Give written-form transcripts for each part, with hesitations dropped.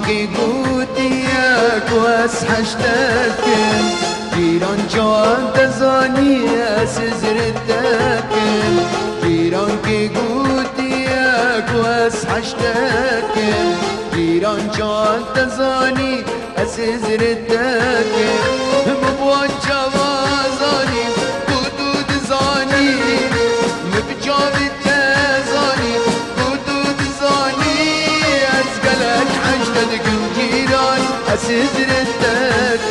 کی گوتیک واس حشتک جیران جان تزانی اس زرتک جیران کی گوتیک واس حشتک جیران جان تزانی اس زرتک مبوان جوازانی حدود زانی مبجاوی تزانی حدود زانی از گلک حشتک جیران اس زرتک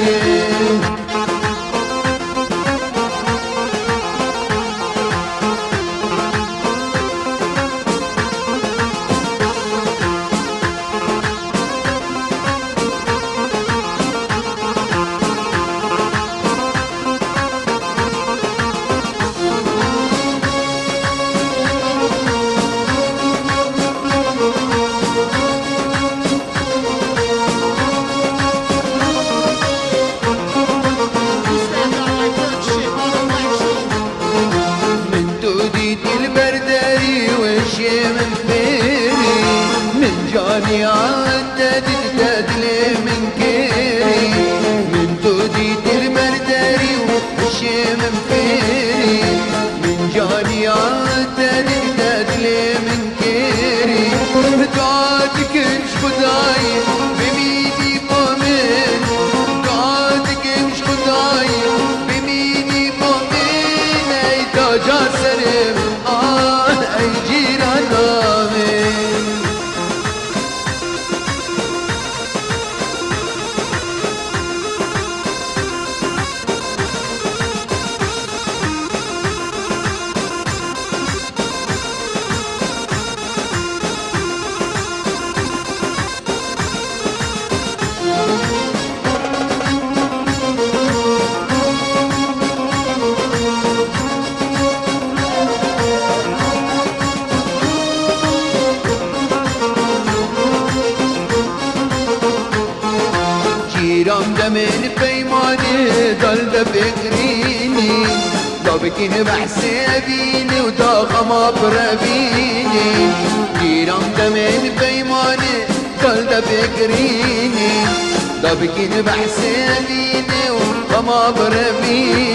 جاني عدد تدلي من كيري من توديت المرداري وحشي من فيري من جاني عدد تدلي من كيري قعدك مش خداي بميدي بومن قعدك مش خداي بميدي بومن اي تاجا سرم اي جيران آمين جيران دمن بيماني ضل بفكريني ضابكين بحسابيني وضاقة ما برابيني جيران دمن بيماني ضل بفكريني ضابكين بحسابيني وضاقة ما برابيني